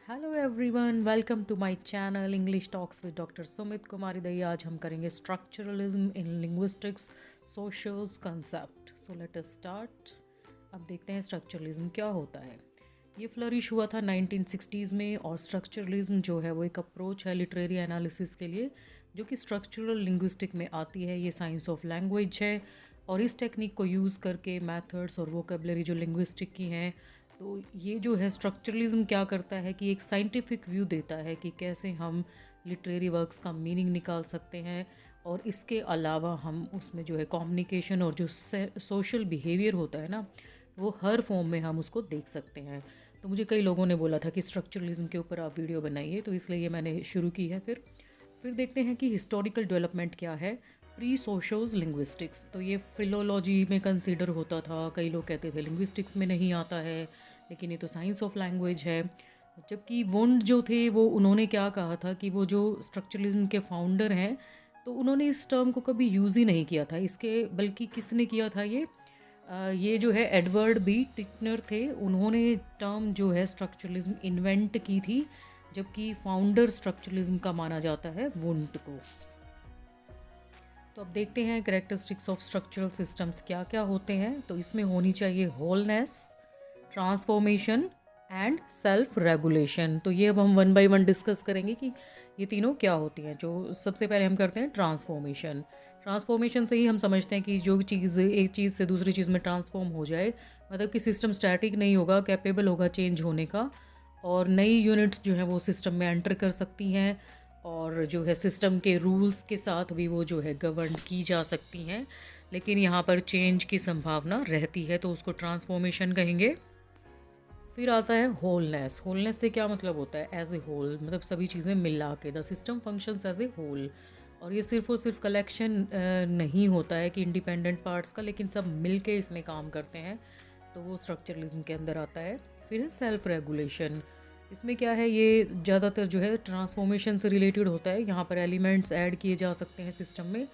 Hello everyone, welcome to my channel English talks with doctor Sumit Kumari दही। आज हम करेंगे structuralism in linguistics Saussure's concept. So let us start. अब देखते हैं स्ट्रक्चरलिज्म क्या होता है। ये फ्लरिश हुआ था 1960s में, और स्ट्रक्चरलिज्म जो है वो एक अप्रोच है लिटरेरी एनालिसिस के लिए जो कि स्ट्रक्चरल लिंग्विस्टिक में आती है। ये साइंस ऑफ लैंग्वेज है और इस टेक्निक को यूज़ करके मेथड्स और वोकेबलरी जो लिंग्विस्टिक की हैं, तो ये जो है स्ट्रक्चरलिज्म क्या करता है कि एक साइंटिफिक व्यू देता है कि कैसे हम लिटरेरी वर्क्स का मीनिंग निकाल सकते हैं, और इसके अलावा हम उसमें जो है कम्युनिकेशन और जो सोशल बिहेवियर होता है ना, वो हर फॉर्म में हम उसको देख सकते हैं। तो मुझे कई लोगों ने बोला था कि स्ट्रक्चरलिज्म के ऊपर आप वीडियो बनाइए, तो इसलिए ये मैंने शुरू की है। फिर देखते हैं कि हिस्टोरिकल डेवलपमेंट क्या है प्री सोशल्स लिंग्विस्टिक्स। तो ये फिलोलॉजी में कंसीडर होता था, कई लोग कहते थे लिंग्विस्टिक्स में नहीं आता है, लेकिन ये तो साइंस ऑफ लैंग्वेज है। जबकि वुंड जो थे वो उन्होंने क्या कहा था कि वो जो स्ट्रक्चरलिज्म के फाउंडर हैं, तो उन्होंने इस टर्म को कभी यूज़ ही नहीं किया था इसके, बल्कि किसने किया था ये जो है एडवर्ड बी टिकनर थे। उन्होंने टर्म जो है स्ट्रक्चरलिज्म इन्वेंट की थी, जबकि फाउंडर स्ट्रक्चरलिज्म का माना जाता है वुंड को। तो अब देखते हैं करेक्टरिस्टिक्स ऑफ स्ट्रक्चरल सिस्टम्स क्या क्या होते हैं। तो इसमें होनी चाहिए wholeness, transformation and self regulation. तो ये अब हम वन बाय वन डिस्कस करेंगे कि ये तीनों क्या होती हैं। जो सबसे पहले हम करते हैं ट्रांसफॉर्मेशन। ट्रांसफॉर्मेशन से ही हम समझते हैं कि जो चीज़ एक चीज़ से दूसरी चीज़ में ट्रांसफॉर्म हो जाए, मतलब कि सिस्टम स्टैटिक नहीं होगा, कैपेबल होगा चेंज होने का, और नई यूनिट्स जो हैं वो सिस्टम में एंटर कर सकती हैं, और जो है सिस्टम के रूल्स के साथ भी वो जो है गवर्न की जा सकती हैं, लेकिन यहाँ पर चेंज की संभावना रहती है, तो उसको ट्रांसफॉर्मेशन कहेंगे। फिर आता है होलनेस। होलनेस से क्या मतलब होता है? एज ए होल, मतलब सभी चीज़ें मिला के, the system functions as a whole. और ये सिर्फ और सिर्फ कलेक्शन नहीं होता है कि इंडिपेंडेंट पार्ट्स का, लेकिन सब मिल के इसमें काम करते हैं, तो वो स्ट्रक्चरलिज्म के अंदर आता है। फिर है सेल्फ रेगुलेशन। इसमें क्या है, ये ज़्यादातर जो है ट्रांसफॉर्मेशन से रिलेटेड होता है। यहाँ पर एलिमेंट्स ऐड किए जा सकते हैं सिस्टम में,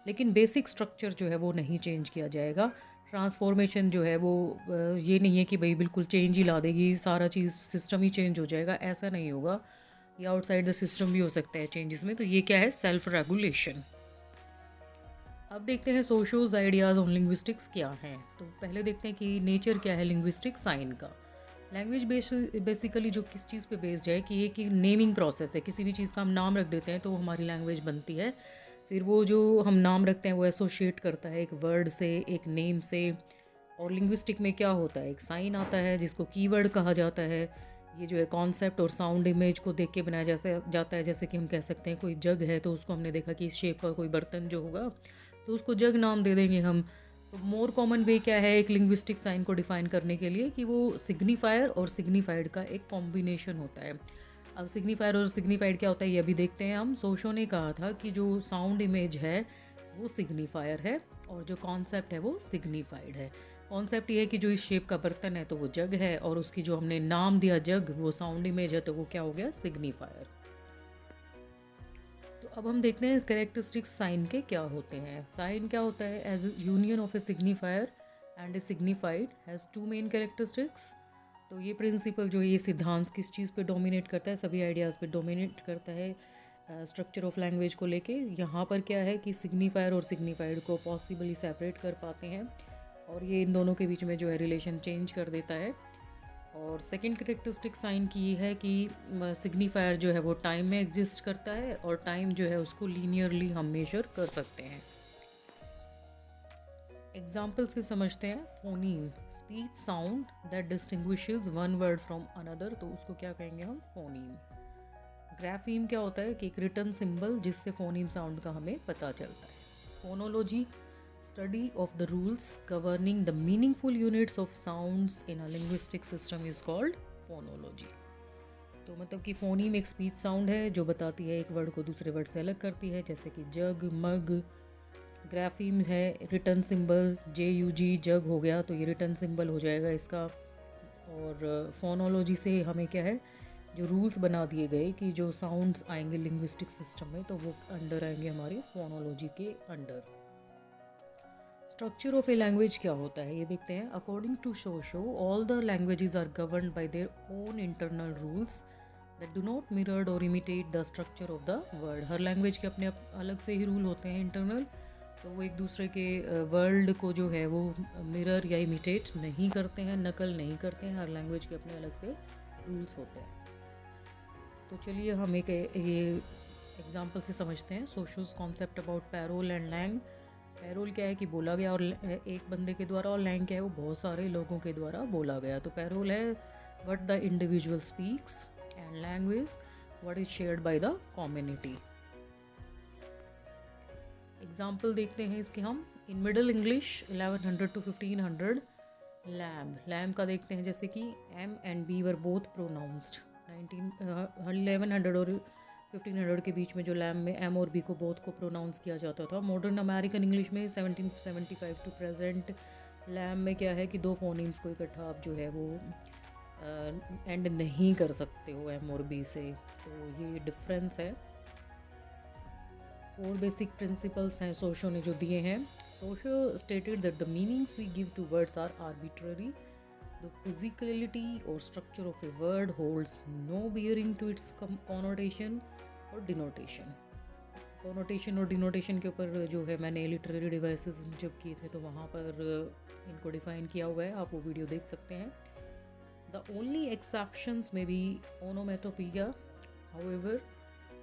लेकिन बेसिक स्ट्रक्चर जो है वो नहीं चेंज किया जाएगा। ट्रांसफॉर्मेशन जो है वो ये नहीं है कि भाई बिल्कुल चेंज ही ला देगी, सारा चीज़ सिस्टम ही चेंज हो जाएगा, ऐसा नहीं होगा। ये आउटसाइड द सिस्टम भी हो सकता है चेंजेस में। तो ये क्या है? Self regulation. अब देखते हैं सोशोज आइडियाज़ ऑन लिंग्विस्टिक्स क्या हैं। तो पहले देखते हैं कि नेचर क्या है लिंग्विस्टिक साइन का। लैंग्वेज बेसिकली जो किस चीज़ पे बेस्ड है कि ये कि नेमिंग प्रोसेस है। किसी भी चीज़ का हम नाम रख देते हैं तो हमारी लैंग्वेज बनती है। फिर वो जो हम नाम रखते हैं वो एसोशिएट करता है एक वर्ड से, एक नेम से। और लिंग्विस्टिक में क्या होता है, एक साइन आता है जिसको कीवर्ड कहा जाता है। ये जो है कॉन्सेप्ट और साउंड इमेज को देख के बनाया जाता है। जैसे कि हम कह सकते हैं कोई जग है, तो उसको हमने देखा कि इस शेप का कोई बर्तन जो होगा, तो उसको जग नाम दे देंगे हम। तो मोर कॉमन वे क्या है एक लिंग्विस्टिक साइन को डिफाइन करने के लिए, कि वो सिग्निफायर और सिग्निफाइड का एक कॉम्बिनेशन होता है। अब सिग्निफायर और सिग्निफाइड क्या होता है ये अभी देखते हैं हम। सोशो ने कहा था कि जो साउंड इमेज है वो सिग्निफायर है, और जो कॉन्सेप्ट है वो सिग्निफाइड है। कॉन्सेप्ट ये है कि जो इस शेप का बर्तन है तो वो जग है, और उसकी जो हमने नाम दिया जग, वो साउंड इमेज है, तो वो क्या हो गया? सिग्निफायर। तो अब हम देखते हैं करेक्टरिस्टिक्स साइन के क्या होते हैं। साइन क्या होता है? As union of a signifier and a signified has two main characteristics. तो ये प्रिंसिपल जो है, ये सिद्धांत किस चीज़ पे डोमिनेट करता है? सभी आइडियाज़ पे डोमिनेट करता है स्ट्रक्चर ऑफ लैंग्वेज को लेके। यहाँ पर क्या है कि सिग्निफायर और सिग्निफाइड को पॉसिबली सेपरेट कर पाते हैं, और ये इन दोनों के बीच में जो है रिलेशन चेंज कर देता है। और सेकंड करेक्टरिस्टिक साइन की ये है कि सिग्निफायर जो है वो टाइम में एग्जिस्ट करता है, और टाइम जो है उसको लीनियरली हम मेजर कर सकते हैं। एग्जाम्पल से समझते हैं। Phoneme, speech sound that distinguishes one word from another, तो उसको क्या कहेंगे हम? फोनीम। ग्राफीम क्या होता है कि एक रिटर्न सिंबल जिससे फोनीम साउंड का हमें पता चलता है। Phonology, study of the rules governing the meaningful units of sounds in a linguistic system is called phonology। तो मतलब कि फोनीम एक स्पीच साउंड है जो बताती है, एक वर्ड को दूसरे वर्ड से अलग करती है, जैसे कि जग, मग। ग्राफीम है रिटर्न सिंबल, JUG, जग हो गया, तो ये रिटर्न सिंबल हो जाएगा इसका। और फोनोलॉजी से हमें क्या है, जो रूल्स बना दिए गए कि जो साउंड्स आएंगे लिंग्विस्टिक सिस्टम में, तो वो अंडर आएंगे हमारे फोनोलॉजी के अंडर। स्ट्रक्चर ऑफ ए लैंग्वेज क्या होता है ये देखते हैं। According to Saussure, all the languages are governed by their own internal rules that do not mirrored और imitate the structure of the world. हर लैंग्वेज के अपने अलग से ही रूल होते हैं इंटरनल, तो वो एक दूसरे के वर्ल्ड को जो है वो मिरर या इमिटेट नहीं करते हैं, नकल नहीं करते हैं। हर लैंग्वेज के अपने अलग से रूल्स होते हैं। तो चलिए हम एक ये एग्जांपल से समझते हैं सोशोस concept about parole and langue. Parole क्या है कि बोला गया और एक बंदे के द्वारा, और लैंग क्या है वो बहुत सारे लोगों के द्वारा बोला गया। तो पैरोल है what the individual speaks and language what is shared by the community. Example देखते हैं इसके हम। In Middle English 1100 to 1500 lamb का देखते हैं, जैसे कि M and B were both pronounced. 1100 और 1500 के बीच में जो लैम्ब में एम और बी को बोथ को प्रोनाउंस किया जाता था। मॉडर्न अमेरिकन इंग्लिश में 1775 टू प्रेजेंट लैम्ब में क्या है कि दो फोनीम्स को इकट्ठा आप जो है वो एंड नहीं कर सकते हो एम और बी से, तो ये डिफरेंस है। और बेसिक प्रिंसिपल्स हैं सोशो ने जो दिए हैं। Saussure stated that the meanings we give to words are arbitrary. The physicality or structure of a word holds no bearing to its connotation or denotation. Connotation और denotation के ऊपर जो है मैंने लिटरेरी डिवाइसेस जब किए थे तो वहाँ पर इनको डिफाइन किया हुआ है, आप वो वीडियो देख सकते हैं। The only exceptions may be onomatopoeia, however,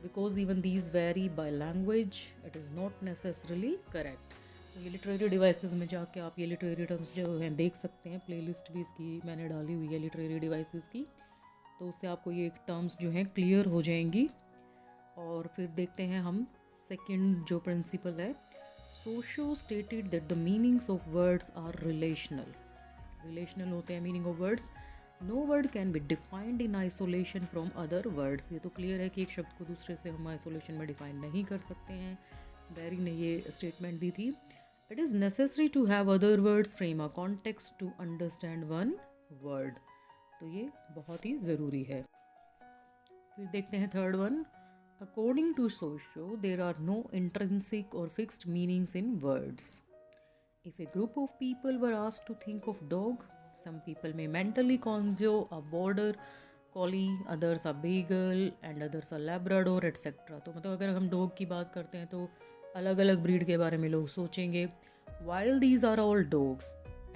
because even these vary by language, it is not necessarily correct. तो ये लिटरेरी डिवाइसेस में जाके आप ये लिटरेरी टर्म्स जो हैं देख सकते हैं। प्लेलिस्ट भी इसकी मैंने डाली हुई है लिटरेरी डिवाइसेस की, तो उससे आपको ये टर्म्स जो हैं क्लियर हो जाएंगी। और फिर देखते हैं हम सेकंड जो प्रिंसिपल है। Saussure stated that the meanings of words are relational. Relational होते हैं meaning of words. No word can be defined in isolation from other words. ये तो क्लियर है कि एक शब्द को दूसरे से हम आइसोलेशन में डिफाइन नहीं कर सकते हैं। बैरी ने ये स्टेटमेंट दी थी। It is necessary to have other words frame a context to understand one word. तो ये बहुत ही ज़रूरी है। फिर देखते हैं third one. According to Socio, there are no intrinsic or fixed meanings in words. If a group of people were asked to think of dog, some people may mentally conjure a border collie, others a beagle, and others a labrador, etc. तो मतलब अगर हम dog की बात करते हैं तो अलग अलग ब्रीड के बारे में लोग सोचेंगे। While these are all dogs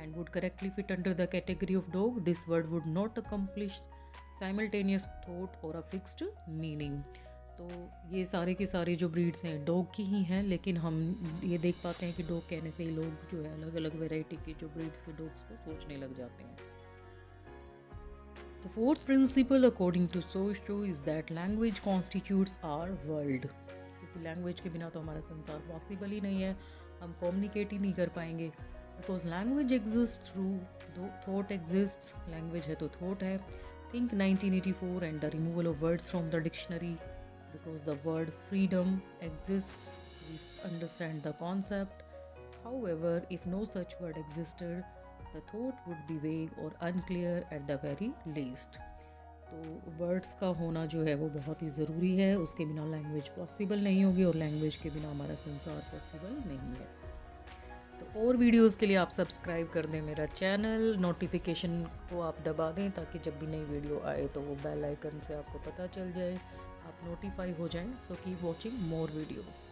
and would correctly fit under the category of dog, this word would not accomplish simultaneous thought or a fixed meaning. तो ये सारे के सारे जो ब्रीड्स हैं डॉग की ही हैं, लेकिन हम ये देख पाते हैं कि डॉग कहने से ही लोग जो है अलग अलग वैरायटी के जो ब्रीड्स के डॉग्स को सोचने लग जाते हैं। The fourth principle according to Socio is that language constitutes our world. क्योंकि लैंग्वेज के बिना तो हमारा संसार पॉसिबल ही नहीं है, हम कम्युनिकेट ही नहीं कर पाएंगे। Because language exist through thought exist. Language है तो थॉट है। Think 1984 and the removal of words from the dictionary. Because the word freedom exists, we understand the concept. However if no such word existed the thought would be vague और unclear at the very least. तो words का होना जो है वो बहुत ही ज़रूरी है, उसके बिना लैंग्वेज पॉसिबल नहीं होगी और लैंग्वेज के बिना हमारा संसार पॉसिबल नहीं है। तो और वीडियोस के लिए आप सब्सक्राइब कर दें मेरा चैनल, नोटिफिकेशन को आप दबा दें ताकि जब भी नई वीडियो आए तो वो बेल आइकन से आपको पता चल जाए, आप नोटिफाई हो जाएं। So keep watching more videos.